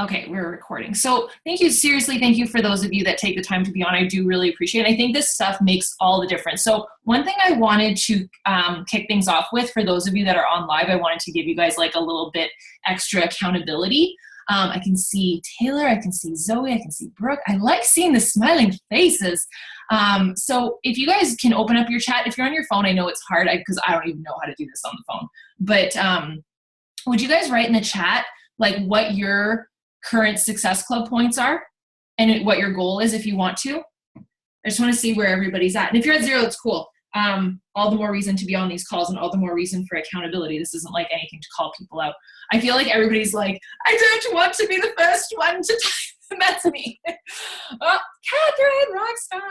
Okay, we're recording. So thank you. Seriously, thank you for those of you that take the time to be on. I do really appreciate it. I think this stuff makes all the difference. So one thing I wanted to kick things off with, for those of you that are on live, I wanted to give you guys like a little bit extra accountability. I can see Taylor, I can see Zoe, I can see Brooke. I like seeing the smiling faces. So if you guys can open up your chat, if you're on your phone, I know it's hard because I don't even know how to do this on the phone. But would you guys write in the chat like what your current Success Club points are and what your goal is if you want to? I just want to see where everybody's at. And if you're at 0, it's cool. All the more reason to be on these calls and all the more reason for accountability. This isn't like anything to call people out. I feel like everybody's like, I don't want to be the first one to type. That's me. Oh, Catherine, rockstar.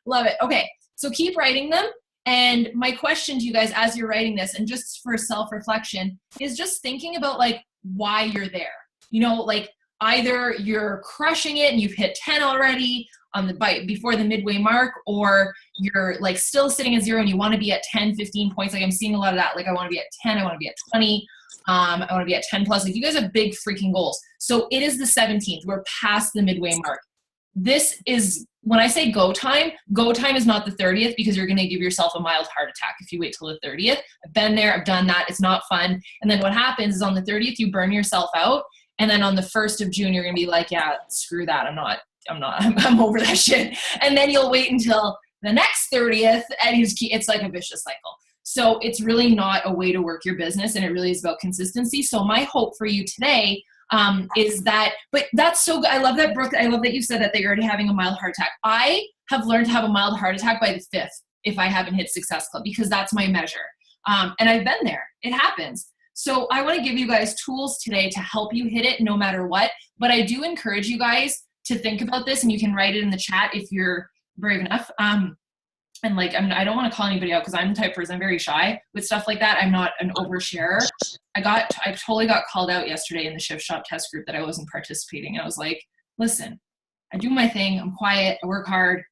Love it. Okay, so keep writing them. And my question to you guys as you're writing this, and just for self-reflection, is just thinking about like why you're there. You know, like either you're crushing it and you've hit 10 already on the before the midway mark, or you're like still sitting at 0 and you want to be at 10, 15 points. Like I'm seeing a lot of that. Like I want to be at 10, I want to be at 20. I want to be at 10 plus. Like you guys have big freaking goals. So it is the 17th. We're past the midway mark. This is, when I say go time is not the 30th, because you're going to give yourself a mild heart attack if you wait till the 30th. I've been there. I've done that. It's not fun. And then what happens is on the 30th, you burn yourself out. And then on the 1st of June, you're going to be like, yeah, screw that. I'm over that shit. And then you'll wait until the next 30th and it's like a vicious cycle. So it's really not a way to work your business, and it really is about consistency. So my hope for you today is that, but that's so good. I love that, Brooke. I love that you said that you're already having a mild heart attack. I have learned to have a mild heart attack by the 5th if I haven't hit Success Club, because that's my measure. And I've been there. It happens. So I want to give you guys tools today to help you hit it no matter what. But I do encourage you guys to think about this, and you can write it in the chat if you're brave enough. And like, I don't want to call anybody out because I'm the type of person, I'm very shy with stuff like that. I'm not an oversharer. I totally got called out yesterday in the Shift Shop test group that I wasn't participating. And I was like, listen, I do my thing. I'm quiet. I work hard,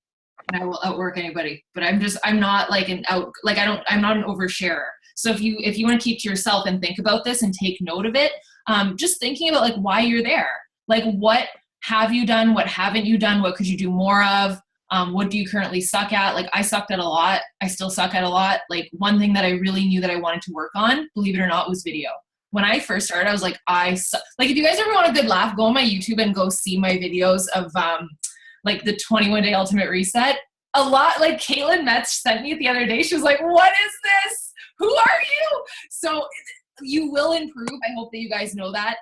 and I will outwork anybody. But I'm not like I'm not an oversharer. So if you want to keep to yourself and think about this and take note of it, just thinking about like why you're there, like what have you done? What haven't you done? What could you do more of? What do you currently suck at? Like I sucked at a lot. I still suck at a lot. Like one thing that I really knew that I wanted to work on, believe it or not, was video. When I first started, I was like, I suck. Like if you guys ever want a good laugh, go on my YouTube and go see my videos of like the 21-day ultimate reset. A lot, like Caitlin Metz sent me the other day. She was like, what is this? Who are you? So you will improve. I hope that you guys know that.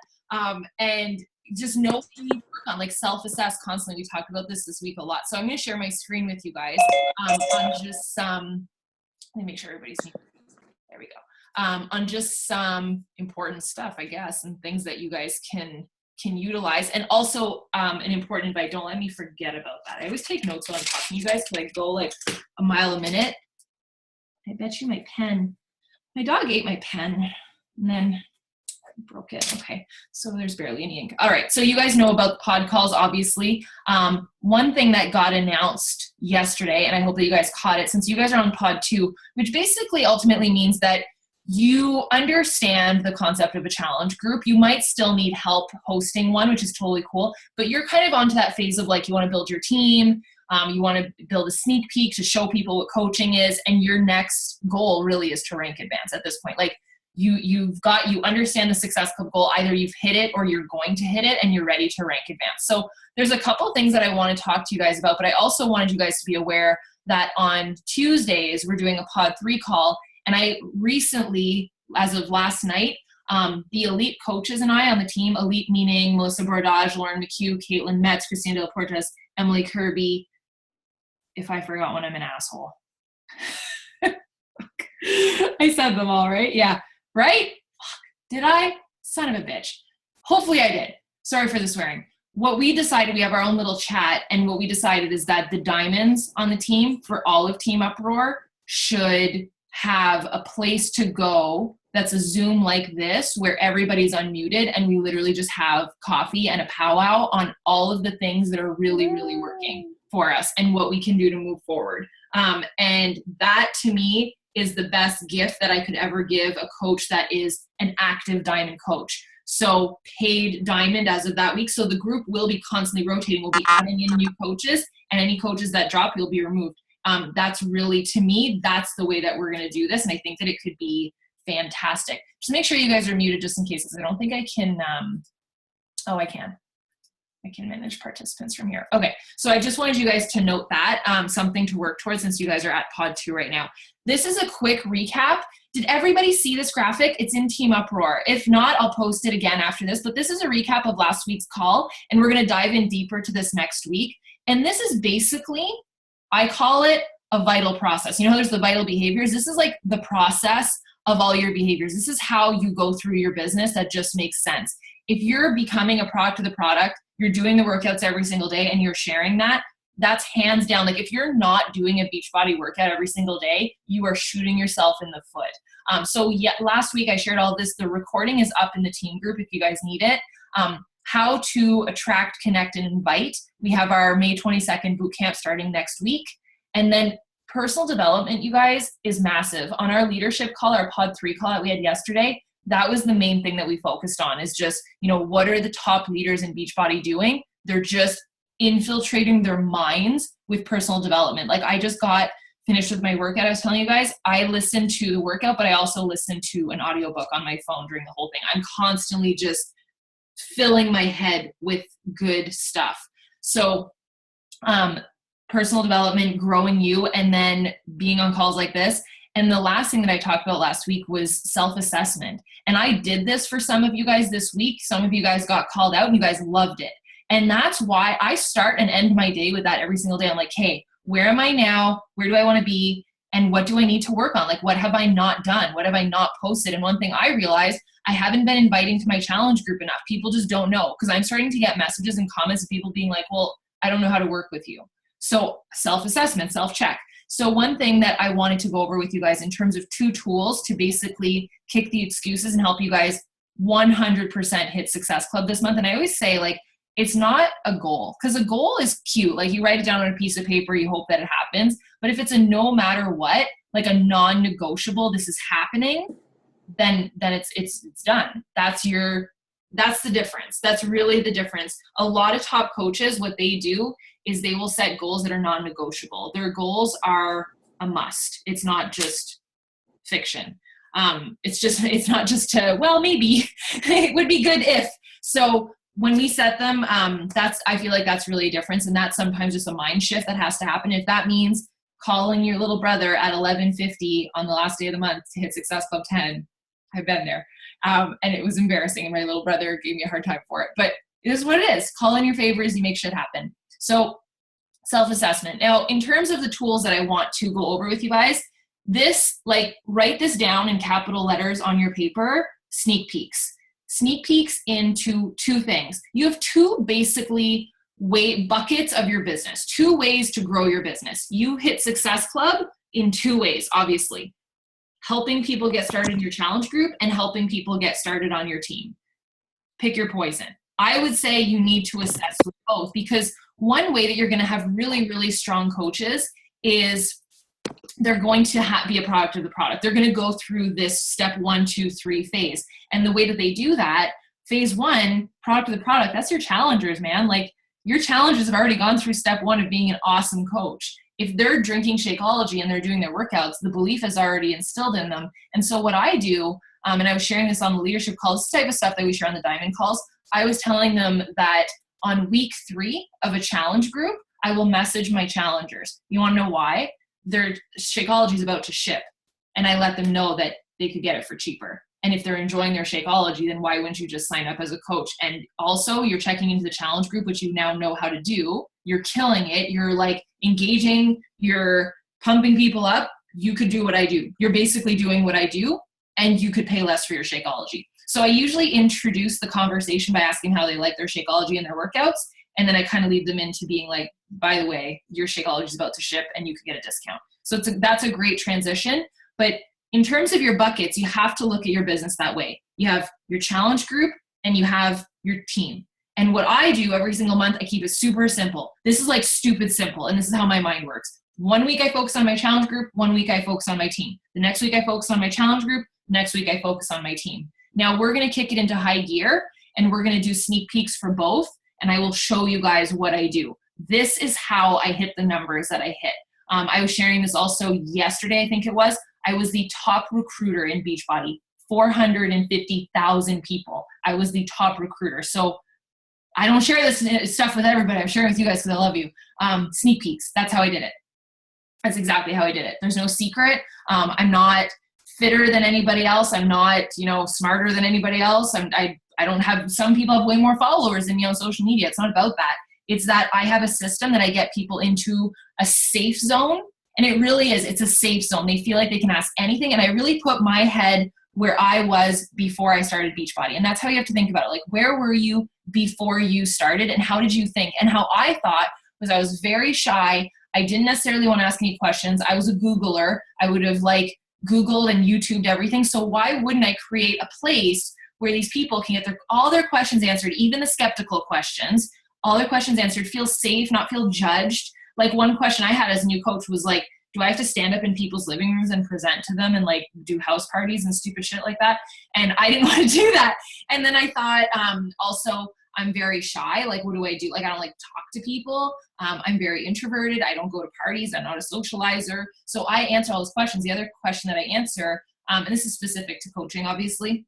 And just know what you need to work on, like self-assess constantly. We talked about this week a lot. So I'm going to share my screen with you guys on just some, let me make sure everybody's seeing. There we go. On just some important stuff, I guess, and things that you guys can utilize. And also an important invite, don't let me forget about that. I always take notes when I'm talking to you guys because I go like a mile a minute. I bet you my dog ate my pen and then broke it. Okay, so there's barely any ink. All right, so you guys know about pod calls, obviously. One thing that got announced yesterday, and I hope that you guys caught it, since you guys are on pod 2, which basically ultimately means that you understand the concept of a challenge group. You might still need help hosting one, which is totally cool, but you're kind of onto that phase of like you want to build your team, you want to build a sneak peek to show people what coaching is, and your next goal really is to rank advance at this point. Like you understand the Success Club goal, either you've hit it or you're going to hit it and you're ready to rank advance. So there's a couple things that I want to talk to you guys about, but I also wanted you guys to be aware that on Tuesdays, we're doing a pod 3 call. And I recently, as of last night, the elite coaches and I on the team, elite meaning Melissa Bordage, Lauren McHugh, Caitlin Metz, Christina Del Portas, Emily Kirby. If I forgot one, I'm an asshole. I said them all, right? Yeah. Right? Did I? Son of a bitch. Hopefully I did. Sorry for the swearing. What we decided, we have our own little chat, and what we decided is that the diamonds on the team for all of Team Uproar should have a place to go that's a Zoom like this where everybody's unmuted and we literally just have coffee and a powwow on all of the things that are really, really working for us and what we can do to move forward. And that to me is the best gift that I could ever give a coach that is an active diamond coach. So paid diamond as of that week. So the group will be constantly rotating. We'll be adding in new coaches, and any coaches that drop will be removed. That's really, to me, that's the way that we're going to do this. And I think that it could be fantastic. Just make sure you guys are muted just in case, because I don't think I can. I can. I can manage participants from here. Okay, so I just wanted you guys to note that, something to work towards since you guys are at pod 2 right now. This is a quick recap. Did everybody see this graphic? It's in Team Uproar. If not, I'll post it again after this, but this is a recap of last week's call, and we're gonna dive in deeper to this next week. And this is basically, I call it a vital process. You know how there's the vital behaviors? This is like the process of all your behaviors. This is how you go through your business that just makes sense. If you're becoming a product of the product, you're doing the workouts every single day and you're sharing that, that's hands down. Like if you're not doing a Beachbody workout every single day, you are shooting yourself in the foot. So last week I shared all this. The recording is up in the team group if you guys need it. How to attract, connect, and invite. We have our May 22nd boot camp starting next week. And then personal development, you guys, is massive. On our leadership call, our pod 3 call that we had yesterday, that was the main thing that we focused on, is just, what are the top leaders in Beachbody doing? They're just infiltrating their minds with personal development. Like I just got finished with my workout. I was telling you guys, I listened to the workout, but I also listened to an audiobook on my phone during the whole thing. I'm constantly just filling my head with good stuff. So, personal development, growing you, and then being on calls like this. And the last thing that I talked about last week was self-assessment. And I did this for some of you guys this week. Some of you guys got called out and you guys loved it. And that's why I start and end my day with that every single day. I'm like, hey, where am I now? Where do I want to be? And what do I need to work on? Like, what have I not done? What have I not posted? And one thing I realized, I haven't been inviting to my challenge group enough. People just don't know, because I'm starting to get messages and comments of people being like, well, I don't know how to work with you. So self-assessment, self-check. So one thing that I wanted to go over with you guys in terms of 2 tools to basically kick the excuses and help you guys 100% hit Success Club this month. And I always say, like, it's not a goal, because a goal is cute. Like you write it down on a piece of paper, you hope that it happens. But if it's a no matter what, like a non-negotiable, this is happening, then it's done. That's the difference. That's really the difference. A lot of top coaches, what they do is they will set goals that are non-negotiable. Their goals are a must. It's not just fiction. It's not just well, maybe it would be good if. So when we set them, I feel like that's really a difference. And that's sometimes just a mind shift that has to happen. If that means calling your little brother at 11:50 on the last day of the month to hit Success Club 10, I've been there. And it was embarrassing. And my little brother gave me a hard time for it. But it is what it is. Call in your favors. You make shit happen. So self-assessment. Now, in terms of the tools that I want to go over with you guys, write this down in capital letters on your paper, sneak peeks. Sneak peeks into 2 things. You have 2 basically buckets of your business, 2 ways to grow your business. You hit Success Club in 2 ways, obviously. Helping people get started in your challenge group and helping people get started on your team. Pick your poison. I would say you need to assess with both, because one way that you're going to have really, really strong coaches is they're going to be a product of the product. They're going to go through this step 1, 2, 3 phase. And the way that they do that, phase 1, product of the product, that's your challengers, man. Like your challengers have already gone through step 1 of being an awesome coach. If they're drinking Shakeology and they're doing their workouts, the belief is already instilled in them. And so what I do, and I was sharing this on the leadership calls, this type of stuff that we share on the Diamond calls, I was telling them that on week 3 of a challenge group, I will message my challengers. You want to know why? Their Shakeology is about to ship. And I let them know that they could get it for cheaper. And if they're enjoying their Shakeology, then why wouldn't you just sign up as a coach? And also you're checking into the challenge group, which you now know how to do. You're killing it. You're like engaging, you're pumping people up. You could do what I do. You're basically doing what I do, and you could pay less for your Shakeology. So I usually introduce the conversation by asking how they like their Shakeology and their workouts. And then I kind of lead them into being like, by the way, your Shakeology is about to ship and you could get a discount. So that's a great transition. But in terms of your buckets, you have to look at your business that way. You have your challenge group and you have your team. And what I do every single month, I keep it super simple. This is like stupid simple. And this is how my mind works. 1 week I focus on my challenge group. 1 week I focus on my team. The next week I focus on my challenge group. Next week I focus on my team. Now we're going to kick it into high gear and we're going to do sneak peeks for both. And I will show you guys what I do. This is how I hit the numbers that I hit. I was sharing this also yesterday, I think it was. I was the top recruiter in Beachbody, 450,000 people. I was the top recruiter. So I don't share this stuff with everybody. I'm sharing with you guys because I love you. Sneak peeks, that's how I did it. That's exactly how I did it. There's no secret. I'm not fitter than anybody else. I'm not, smarter than anybody else. I don't have, some people have way more followers than me on social media. It's not about that. It's that I have a system that I get people into a safe zone. And it really is, it's a safe zone. They feel like they can ask anything. And I really put my head where I was before I started Beachbody. And that's how you have to think about it. Like, where were you before you started and how did you think? And how I thought was I was very shy. I didn't necessarily want to ask any questions. I was a Googler. I would have Googled and YouTubed everything. So why wouldn't I create a place where these people can get all their questions answered, even the skeptical questions, all their questions answered, feel safe, not feel judged. Like, one question I had as a new coach was like, do I have to stand up in people's living rooms and present to them and do house parties and stupid shit like that? And I didn't want to do that. And then I thought, also, I'm very shy. Like, what do? I don't talk to people. I'm very introverted. I don't go to parties. I'm not a socializer. So I answer all those questions. The other question that I answer, and this is specific to coaching, obviously,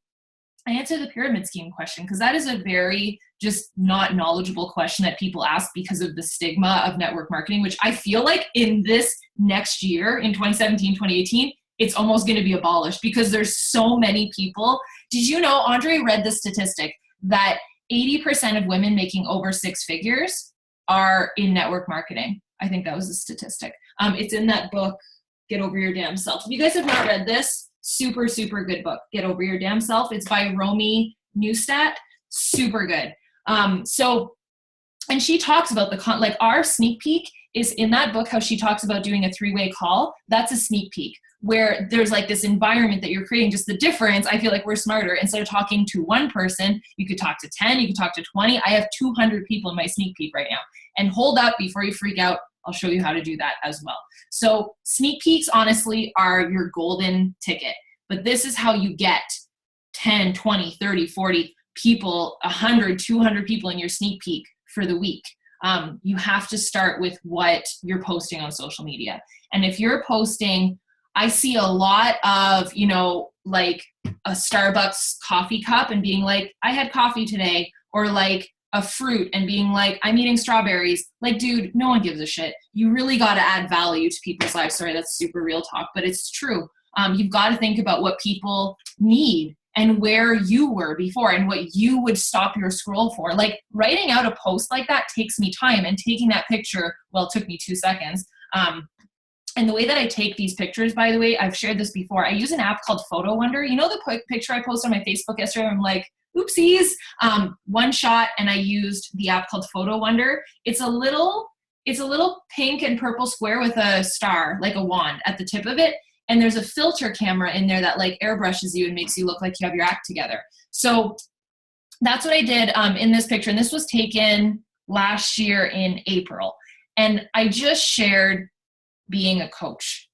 I answer the pyramid scheme question because that is a very just not knowledgeable question that people ask because of the stigma of network marketing, which I feel like in this next year, in 2017, 2018, it's almost going to be abolished because there's so many people. Did you know, Andre read the statistic that 80% of women making over 6 figures are in network marketing? I think that was the statistic. It's in that book, Get Over Your Damn Self. If you guys have not read this, super, super good book, Get Over Your Damn Self. It's by Romy Neustadt. Super good. And she talks about our sneak peek is in that book, how she talks about doing a 3-way call. That's a sneak peek where there's this environment that you're creating. Just the difference, I feel like we're smarter. Instead of talking to one person, you could talk to 10, you could talk to 20. I have 200 people in my sneak peek right now. And hold up before you freak out. I'll show you how to do that as well. So sneak peeks, honestly, are your golden ticket. But this is how you get 10, 20, 30, 40 people, 100, 200 people in your sneak peek for the week. You have to start with what you're posting on social media. And if you're posting, I see a lot of, a Starbucks coffee cup and being like, I had coffee today, or a fruit and being like, I'm eating strawberries. Dude, no one gives a shit. You really got to add value to people's lives. Sorry, that's super real talk, but it's true. You've got to think about what people need and where you were before and what you would stop your scroll for. Writing out a post like that takes me time, and taking that picture, well, it took me 2 seconds. And the way that I take these pictures, by the way, I've shared this before. I use an app called Photo Wonder. You know the picture I posted on my Facebook yesterday? I'm like, oopsies, one shot, and I used the app called Photo Wonder. It's a little pink and purple square with a star, like a wand at the tip of it. And there's a filter camera in there that airbrushes you and makes you look like you have your act together. So that's what I did in this picture. And this was taken last year in April. And I just shared being a coach.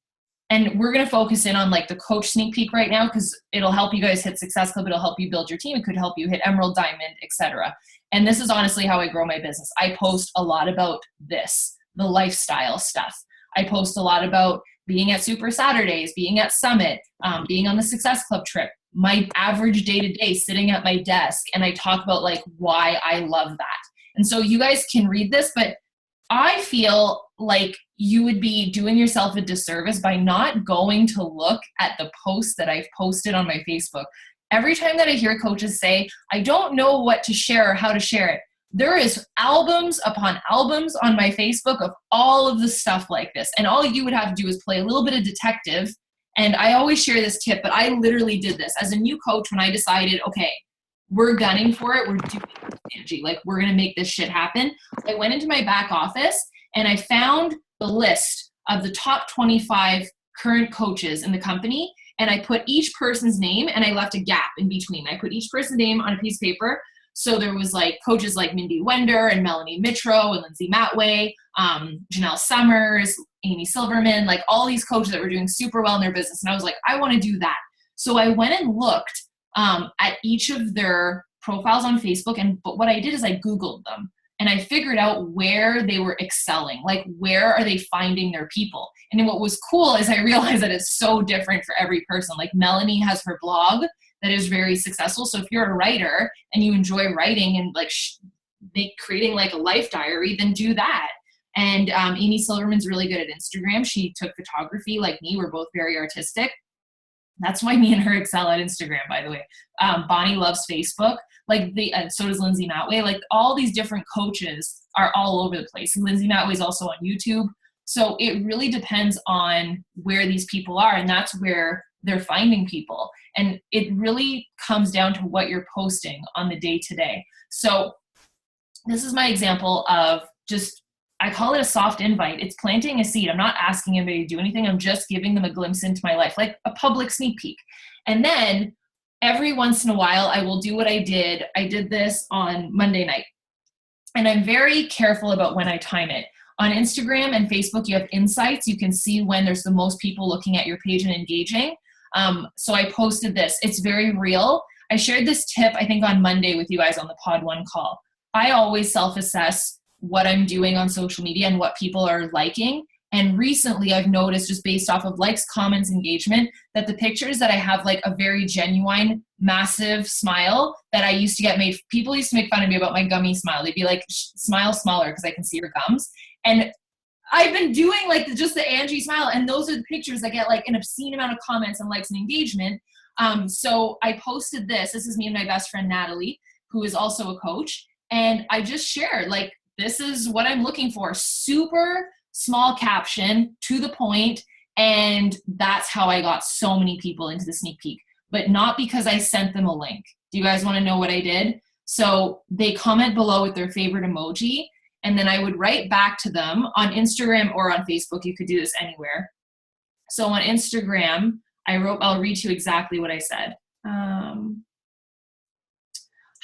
And we're going to focus in on the coach sneak peek right now, because it'll help you guys hit Success Club. It'll help you build your team. It could help you hit Emerald, Diamond, etc. And this is honestly how I grow my business. I post a lot about this, the lifestyle stuff. I post a lot about being at Super Saturdays, being at Summit, being on the Success Club trip, my average day-to-day sitting at my desk. And I talk about why I love that. And so you guys can read this, but I feel like you would be doing yourself a disservice by not going to look at the posts that I've posted on my Facebook. Every time that I hear coaches say, I don't know what to share or how to share it, there is albums upon albums on my Facebook of all of the stuff like this. And all you would have to do is play a little bit of detective. And I always share this tip, but I literally did this as a new coach when I decided, okay, we're gunning for it. We're doing energy. We're going to make this shit happen. I went into my back office and I found the list of the top 25 current coaches in the company. And I put each person's name and I left a gap in between. I put each person's name on a piece of paper. So there was coaches like Mindy Wender and Melanie Mitro and Lindsay Matway, Janelle Summers, Amy Silverman, all these coaches that were doing super well in their business. And I was like, I want to do that. So I went and looked at each of their profiles on Facebook. But what I did is I Googled them and I figured out where they were excelling, like where are they finding their people. And then what was cool is I realized that it's so different for every person. Like Melanie has her blog that is very successful. So if you're a writer and you enjoy writing and like creating like a life diary, then do that. And Amy Silverman's really good at Instagram. She took photography like me. We're both very artistic. That's why me and her excel at Instagram, by the way. Bonnie loves Facebook. So does Lindsay Matway. Like all these different coaches are all over the place. Lindsay Matway is also on YouTube. So it really depends on where these people are, and that's where they're finding people. And it really comes down to what you're posting on the day-to-day. So this is my example of just, I call it a soft invite. It's planting a seed. I'm not asking anybody to do anything. I'm just giving them a glimpse into my life, like a public sneak peek. And then every once in a while, I will do what I did. I did this on Monday night. And I'm very careful about when I time it. On Instagram and Facebook, you have insights. You can see when there's the most people looking at your page and engaging. So I posted this. It's very real. I shared this tip, I think, on Monday with you guys on the Pod One call. I always self-assess what I'm doing on social media and what people are liking. And recently I've noticed, just based off of likes, comments, engagement, that the pictures that I have like a very genuine, massive smile that I used to get made, people used to make fun of me about my gummy smile. They'd be like, smile smaller because I can see your gums. And I've been doing like just the Angie smile, and those are the pictures that get like an obscene amount of comments and likes and engagement. So I posted this. This is me and my best friend, Natalie, who is also a coach. And I just shared, like, this is what I'm looking for. Super small caption, to the point, and that's how I got so many people into the sneak peek, but not because I sent them a link. Do you guys want to know what I did? So they comment below with their favorite emoji, and then I would write back to them on Instagram or on Facebook. You could do this anywhere. So on Instagram, I'll read you exactly what I said.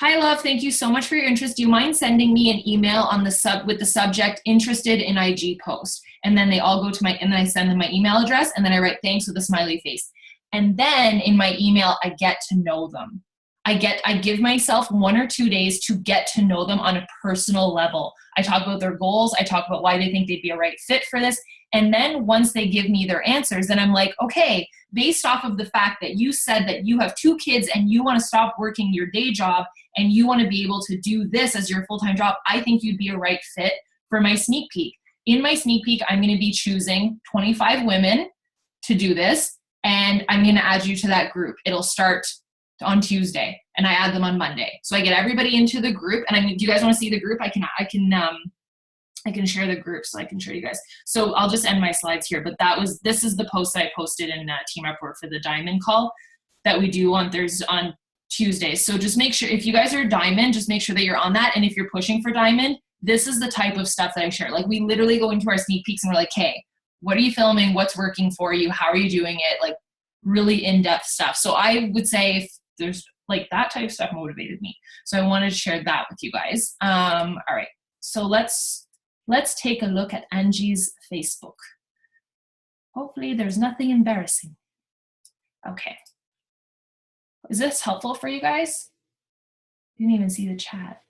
Hi, love. Thank you so much for your interest. Do you mind sending me an email on with the subject interested in IG post? And then they all go to and then I send them my email address, and then I write thanks with a smiley face. And then in my email, I get to know them. I give myself 1 or 2 days to get to know them on a personal level. I talk about their goals. I talk about why they think they'd be a right fit for this. And then once they give me their answers, then I'm like, okay, based off of the fact that you said that you have 2 kids and you want to stop working your day job and you want to be able to do this as your full-time job, I think you'd be a right fit for my sneak peek. In my sneak peek, I'm going to be choosing 25 women to do this, and I'm going to add you to that group. It'll start on Tuesday, and I add them on Monday. So I get everybody into the group, and do you guys want to see the group? I can share the group so I can show you guys. So I'll just end my slides here, but this is the post that I posted in Team Report for the Diamond call that we do on Tuesdays. So just make sure, if you guys are Diamond, just make sure that you're on that. And if you're pushing for Diamond, this is the type of stuff that I share. Like, we literally go into our sneak peeks and we're like, hey, what are you filming? What's working for you? How are you doing it? Like, really in-depth stuff. So I would say, if there's like that type of stuff motivated me. So I wanted to share that with you guys. All right. So let's take a look at Angie's Facebook. Hopefully there's nothing embarrassing. Okay. Is this helpful for you guys? Didn't even see the chat.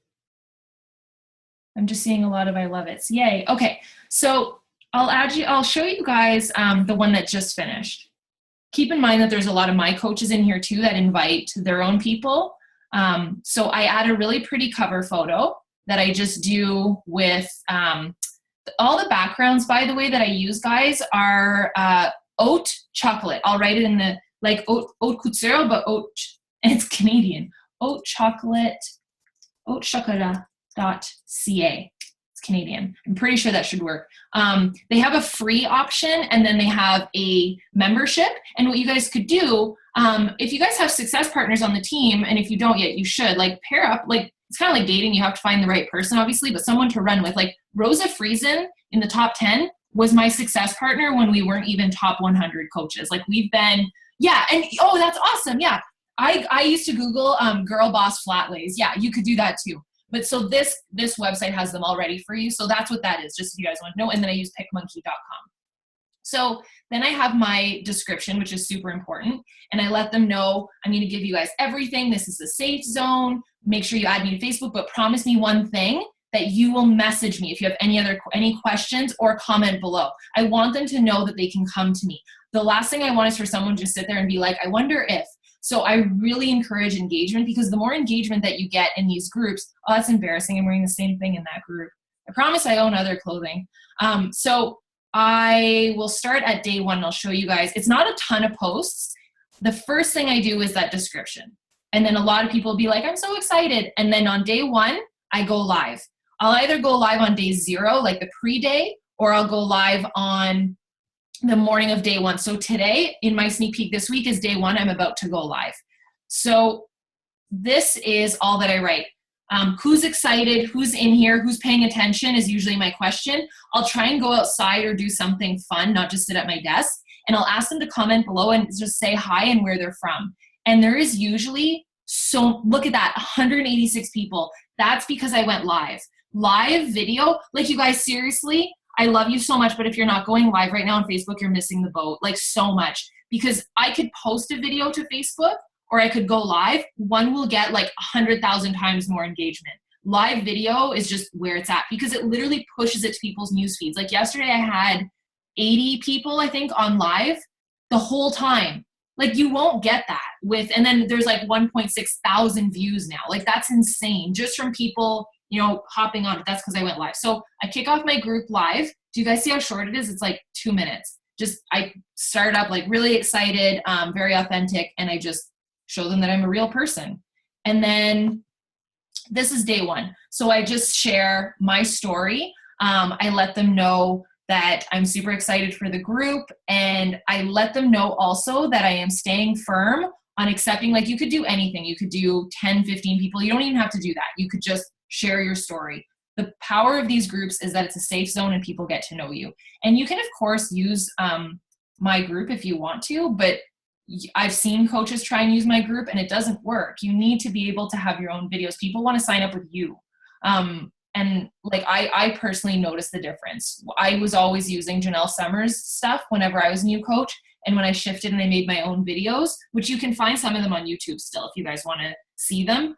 I'm just seeing a lot of I love it. Yay. Okay. So I'll show you guys the one that just finished. Keep in mind that there's a lot of my coaches in here too that invite their own people. So I add a really pretty cover photo that I just do with all the backgrounds, by the way, that I use, guys, are oat chocolate. I'll write it in the, like, haute couture, but and it's Canadian. Haute chocolate, hautchocolat.ca. It's Canadian. I'm pretty sure that should work. They have a free option, and then they have a membership. And what you guys could do, if you guys have success partners on the team, and if you don't yet, you should, like, pair up. Like, it's kind of like dating. You have to find the right person, obviously, but someone to run with. Like, Rosa Friesen in the top 10 was my success partner when we weren't even top 100 coaches. Like, we've been, yeah, and oh, that's awesome. Yeah, I used to Google girl boss flat lays. Yeah, you could do that too. But so this website has them already for you. So that's what that is, just if you guys want to know. And then I use pickmonkey.com. So then I have my description, which is super important. And I let them know, I'm going to give you guys everything. This is a safe zone. Make sure you add me to Facebook, but promise me one thing, that you will message me if you have any questions or comment below. I want them to know that they can come to me. The last thing I want is for someone to just sit there and be like, I wonder if. So I really encourage engagement, because the more engagement that you get in these groups, oh, that's embarrassing. I'm wearing the same thing in that group. I promise I own other clothing. So I will start at day one and I'll show you guys. It's not a ton of posts. The first thing I do is that description. And then a lot of people will be like, I'm so excited. And then on day one, I go live. I'll either go live on day 0, like the pre-day, or I'll go live on the morning of day 1. So today, in my sneak peek this week, is day 1. I'm about to go live. So this is all that I write. Who's excited? Who's in here? Who's paying attention is usually my question. I'll try and go outside or do something fun, not just sit at my desk. And I'll ask them to comment below and just say hi and where they're from. And there is usually, so look at that, 186 people. That's because I went live. Live video, like, you guys, seriously, I love you so much, but if you're not going live right now on Facebook, you're missing the boat, like, so much. Because I could post a video to Facebook, or I could go live. One will get like 100,000 times more engagement. Live video is just where it's at, because it literally pushes it to people's news feeds. Like yesterday I had 80 people, I think, on live the whole time. Like, you won't get that with, and then there's like 1.6 thousand views now. Like, that's insane just from people, you know, hopping on. That's because I went live. So I kick off my group live. Do you guys see how short it is? It's like 2 minutes. Just, I start up like really excited, very authentic, and I just show them that I'm a real person. And then this is day 1. So I just share my story. I let them know that I'm super excited for the group, and I let them know also that I am staying firm on accepting, like, you could do anything. You could do 10, 15 people. You don't even have to do that. You could just share your story. The power of these groups is that it's a safe zone and people get to know you. And you can, of course, use my group if you want to, but I've seen coaches try and use my group and it doesn't work. You need to be able to have your own videos. People want to sign up with you. And like, I personally noticed the difference. I was always using Janelle Summers stuff whenever I was a new coach. And when I shifted and I made my own videos, which you can find some of them on YouTube still, if you guys want to see them,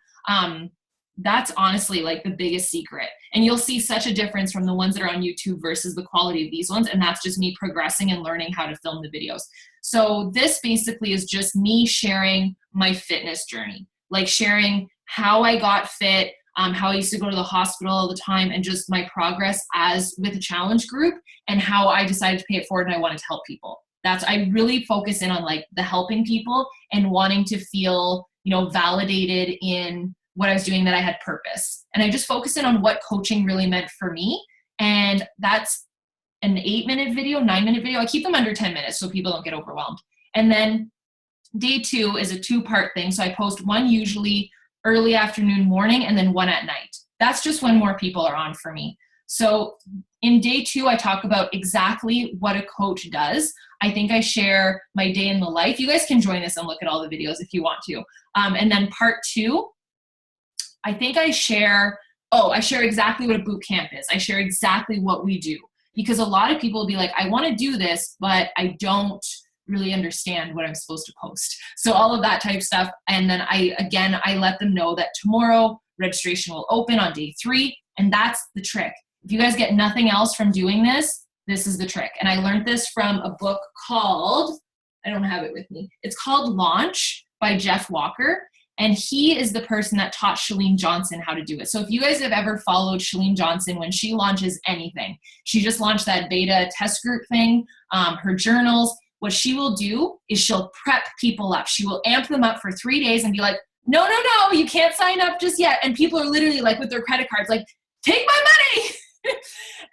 that's honestly like the biggest secret. And you'll see such a difference from the ones that are on YouTube versus the quality of these ones. And that's just me progressing and learning how to film the videos. So this basically is just me sharing my fitness journey, like sharing how I got fit, how I used to go to the hospital all the time, and just my progress as with a challenge group, and how I decided to pay it forward and I wanted to help people. I really focus in on like the helping people and wanting to feel, you know, validated in what I was doing, that I had purpose. And I just focus in on what coaching really meant for me. And that's an 8-minute video, 9-minute video. I keep them under 10 minutes so people don't get overwhelmed. And then day 2 is a 2-part thing. So I post one usually early afternoon, morning, and then one at night. That's just when more people are on for me. So in day 2, I talk about exactly what a coach does. I think I share my day in the life. You guys can join us and look at all the videos if you want to. And then part 2, I think I share exactly what a boot camp is. I share exactly what we do, because a lot of people will be like, I want to do this, but I don't really understand what I'm supposed to post. So all of that type of stuff. And then I let them know that tomorrow registration will open on day 3. And that's the trick. If you guys get nothing else from doing this, this is the trick. And I learned this from a book called, I don't have it with me. It's called Launch by Jeff Walker. And he is the person that taught Chalene Johnson how to do it. So if you guys have ever followed Chalene Johnson when she launches anything, she just launched that beta test group thing, her journals. What she will do is she'll prep people up. She will amp them up for 3 days and be like, no, you can't sign up just yet. And people are literally like with their credit cards, like, take my money.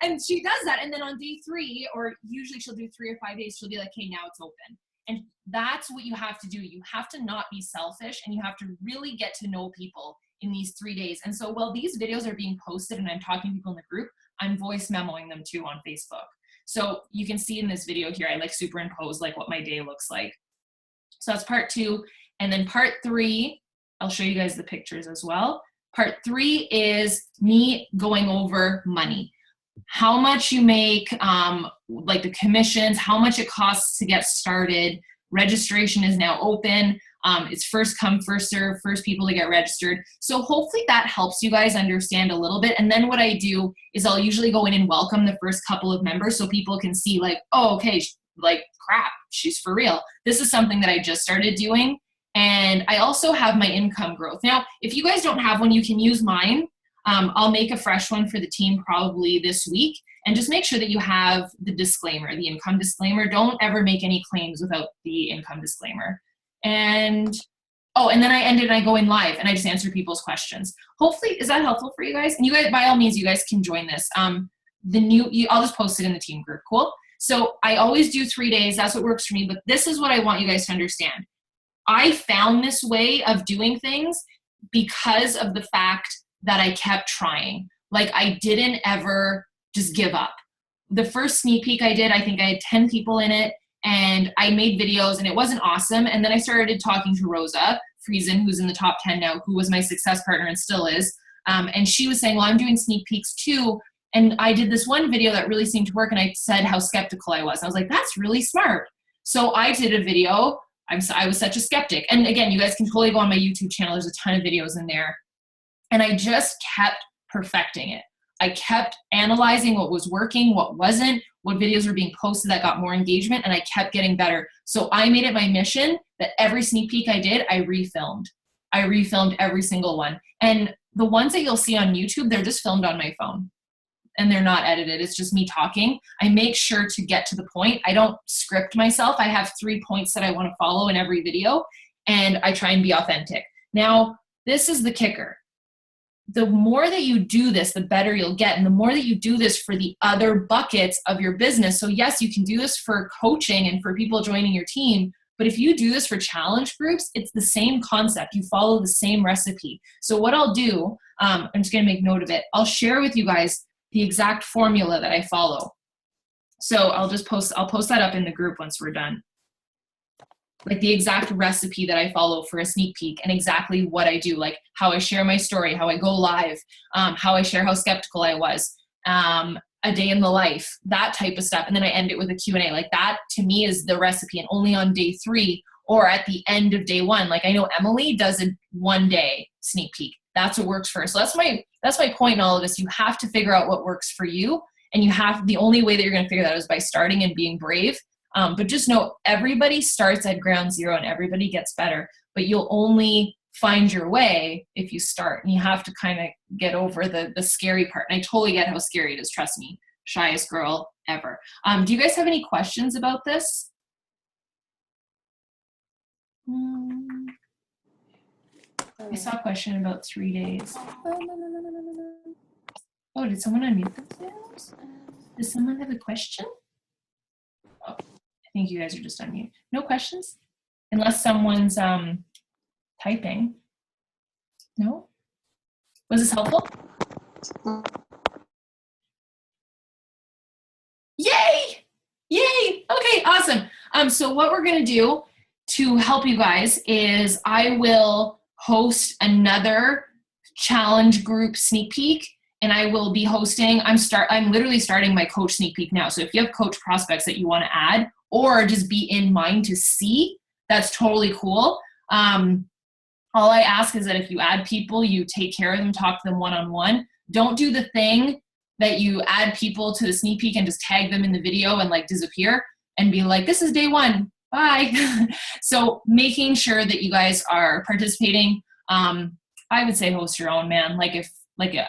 And she does that. And then on day 3, or usually she'll do 3 or 5 days, she'll be like, hey, now it's open. And that's what you have to do. You have to not be selfish, and you have to really get to know people in these 3 days. And so while these videos are being posted and I'm talking to people in the group, I'm voice memoing them too on Facebook. So you can see in this video here, I like superimpose like what my day looks like. So that's part 2. And then part 3, I'll show you guys the pictures as well. Part 3 is me going over money. How much you make, like the commissions, how much it costs to get started. Registration is now open. It's first come, first serve, first people to get registered. So hopefully that helps you guys understand a little bit. And then what I do is I'll usually go in and welcome the first couple of members so people can see like, oh, okay, like crap, she's for real. This is something that I just started doing. And I also have my income growth. Now, if you guys don't have one, you can use mine. I'll make a fresh one for the team probably this week. And just make sure that you have the disclaimer, the income disclaimer. Don't ever make any claims without the income disclaimer. And, oh, and then I end it and I go in live and I just answer people's questions. Hopefully, is that helpful for you guys? And you guys, by all means, you guys can join this. I'll just post it in the team group, cool? So I always do 3 days. That's what works for me. But this is what I want you guys to understand. I found this way of doing things because of the fact that I kept trying. Like I didn't ever just give up. The first sneak peek I did, I think I had 10 people in it and I made videos and it wasn't awesome. And then I started talking to Rosa Friesen, who's in the top 10 now, who was my success partner and still is. And she was saying, well, I'm doing sneak peeks too. And I did this one video that really seemed to work and I said how skeptical I was. And I was like, that's really smart. So I did a video. I was such a skeptic. And again, you guys can totally go on my YouTube channel. There's a ton of videos in there. And I just kept perfecting it. I kept analyzing what was working, what wasn't, what videos were being posted that got more engagement, and I kept getting better. So I made it my mission that every sneak peek I did, I refilmed. I refilmed every single one. And the ones that you'll see on YouTube, they're just filmed on my phone. And they're not edited. It's just me talking. I make sure to get to the point. I don't script myself. I have 3 points that I want to follow in every video, and I try and be authentic. Now, this is the kicker. The more that you do this, the better you'll get. And the more that you do this for the other buckets of your business. So yes, you can do this for coaching and for people joining your team. But if you do this for challenge groups, it's the same concept. You follow the same recipe. So what I'll do, I'm just going to make note of it. I'll share with you guys the exact formula that I follow. So I'll post that up in the group once we're done. Like the exact recipe that I follow for a sneak peek and exactly what I do, like how I share my story, how I go live, how I share how skeptical I was, a day in the life, that type of stuff. And then I end it with a Q&A. Like that to me is the recipe, and only on day 3 or at the end of day 1. Like I know Emily does a 1-day sneak peek. That's what works for her. So that's my point in all of this. You have to figure out what works for you, and the only way that you're going to figure that out is by starting and being brave. But just know everybody starts at ground zero and everybody gets better, but you'll only find your way if you start, and you have to kind of get over the scary part. And I totally get how scary it is. Trust me, shyest girl ever. Do you guys have any questions about this? I saw a question about 3 days. Oh, did someone unmute themselves? Does someone have a question? Oh, I think you guys are just on mute. No questions? Unless someone's typing. No? Was this helpful? Yay! Yay! Okay, awesome. So what we're going to do to help you guys is I will host another challenge group sneak peek, and I will be hosting, I'm literally starting my coach sneak peek now. So if you have coach prospects that you want to add or just be in mind to see, that's totally cool. All I ask is that if you add people, you take care of them, talk to them one-on-one. Don't do the thing that you add people to the sneak peek and just tag them in the video and like disappear and be like, this is day 1, bye. So making sure that you guys are participating. I would say host your own, man. Like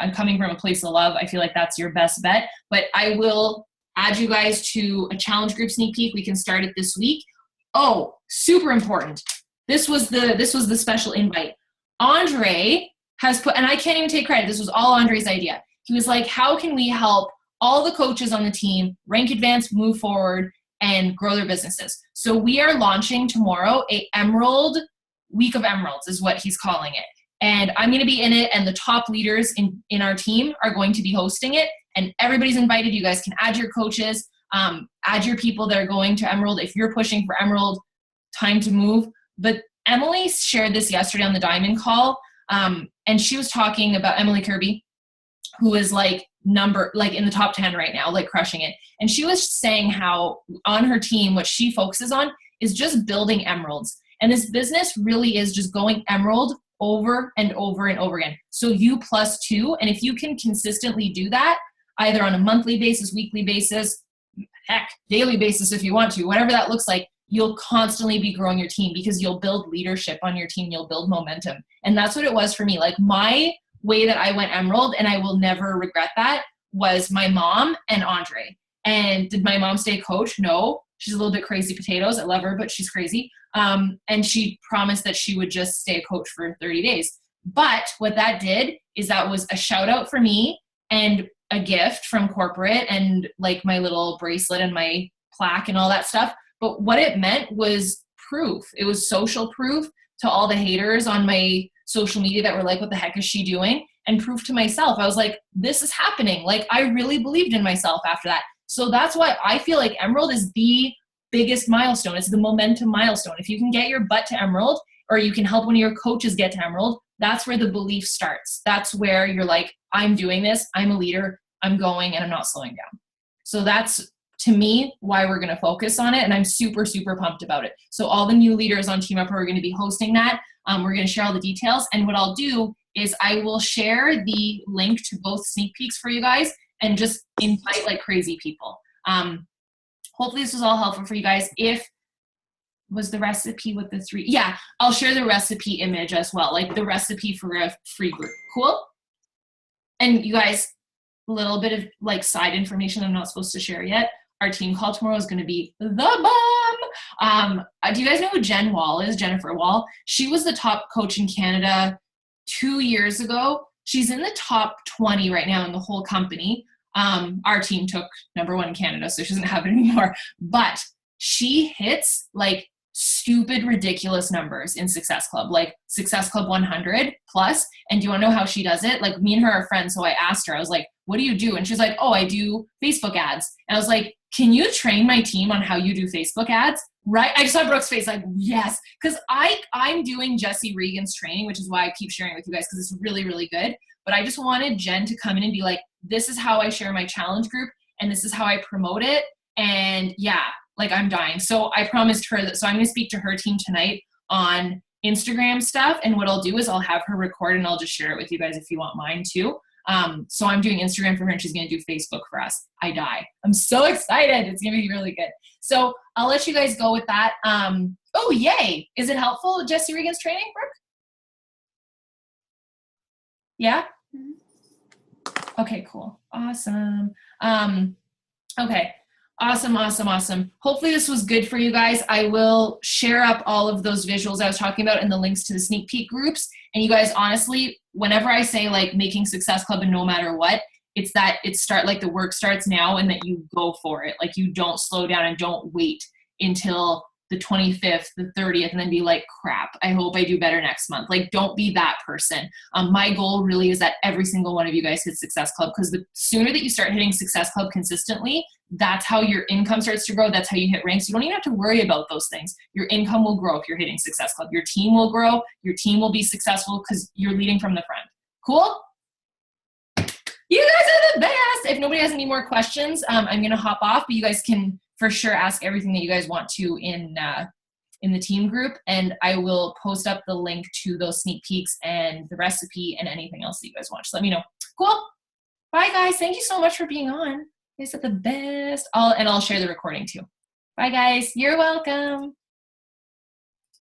I'm coming from a place of love, I feel like that's your best bet. But I will add you guys to a challenge group sneak peek. We can start it this week. Oh, super important. This was the special invite. Andre has put, and I can't even take credit, this was all Andre's idea. He was like, how can we help all the coaches on the team rank advance, move forward, and grow their businesses? So we are launching tomorrow a Emerald Week of Emeralds is what he's calling it. And I'm going to be in it, and the top leaders in our team are going to be hosting it, and everybody's invited. You guys can add your coaches, add your people that are going to Emerald. If you're pushing for Emerald, time to move. But Emily shared this yesterday on the Diamond Call, and she was talking about Emily Kirby. who is like in the top 10 right now, like crushing it. And she was saying how on her team, what she focuses on is just building emeralds. And this business really is just going emerald over and over and over again. So you plus two. And if you can consistently do that, either on a monthly basis, weekly basis, heck, daily basis if you want to, whatever that looks like, you'll constantly be growing your team because you'll build leadership on your team. You'll build momentum. And that's what it was for me. Like my way that I went emerald, and I will never regret that, was my mom and Andre. And did my mom stay coach? No. She's a little bit crazy potatoes. I love her, but she's crazy. And she promised that she would just stay a coach for 30 days. But what that did is that was a shout out for me and a gift from corporate and like my little bracelet and my plaque and all that stuff. But what it meant was proof. It was social proof to all the haters on my social media that were like, what the heck is she doing? And proof to myself. I was like, this is happening. Like I really believed in myself after that. So that's why I feel like Emerald is the biggest milestone. It's the momentum milestone. If you can get your butt to Emerald, or you can help one of your coaches get to Emerald, that's where the belief starts. That's where you're like, I'm doing this. I'm a leader. I'm going and I'm not slowing down. So that's, to me, why we're going to focus on it. And I'm super, super pumped about it. So all the new leaders on Team Upper are going to be hosting that. We're going to share all the details. And what I'll do is I will share the link to both sneak peeks for you guys and just invite like crazy people. Hopefully this was all helpful for you guys. If was the recipe with the 3, yeah, I'll share the recipe image as well, like the recipe for a free group. Cool? And you guys, a little bit of like side information I'm not supposed to share yet. Our team call tomorrow is going to be the bomb. Do you guys know who Jen Wall is? Jennifer Wall. She was the top coach in Canada 2 years ago. She's in the top 20 right now in the whole company. Our team took #1 in Canada, so she doesn't have it anymore. But she hits like stupid, ridiculous numbers in Success Club, like Success Club 100 plus. And do you want to know how she does it? Like me and her are friends. So I asked her, I was like, what do you do? And she's like, oh, I do Facebook ads. And I was like, can you train my team on how you do Facebook ads? Right? I just saw Brooke's face like, yes. Because I'm doing Jesse Regan's training, which is why I keep sharing with you guys because it's really, really good. But I just wanted Jen to come in and be like, this is how I share my challenge group and this is how I promote it. And yeah, like I'm dying. So I promised her that, so I'm going to speak to her team tonight on Instagram stuff. And what I'll do is I'll have her record and I'll just share it with you guys if you want mine too. So I'm doing Instagram for her and she's going to do Facebook for us. I die. I'm so excited. It's going to be really good. So I'll let you guys go with that. Oh, yay. Is it helpful, Jesse Regan's training, Brooke? Yeah? Okay, cool. Awesome. Okay. Awesome. Hopefully this was good for you guys. I will share up all of those visuals I was talking about and the links to the sneak peek groups. And you guys, honestly, whenever I say like making Success Club and no matter what, it's that like the work starts now and that you go for it. Like you don't slow down and don't wait until the 25th, the 30th, and then be like, crap, I hope I do better next month. Like, don't be that person. My goal really is that every single one of you guys hit Success Club, because the sooner that you start hitting Success Club consistently, that's how your income starts to grow. That's how you hit ranks. You don't even have to worry about those things. Your income will grow if you're hitting Success Club. Your team will grow. Your team will be successful because you're leading from the front. Cool? You guys are the best. If nobody has any more questions, I'm going to hop off, but you guys can for sure ask everything that you guys want to in the team group, and I will post up the link to those sneak peeks and the recipe and anything else that you guys want. Just let me know. Cool. Bye, guys. Thank you so much for being on. You guys are the best. I'll share the recording too. Bye, guys. You're welcome.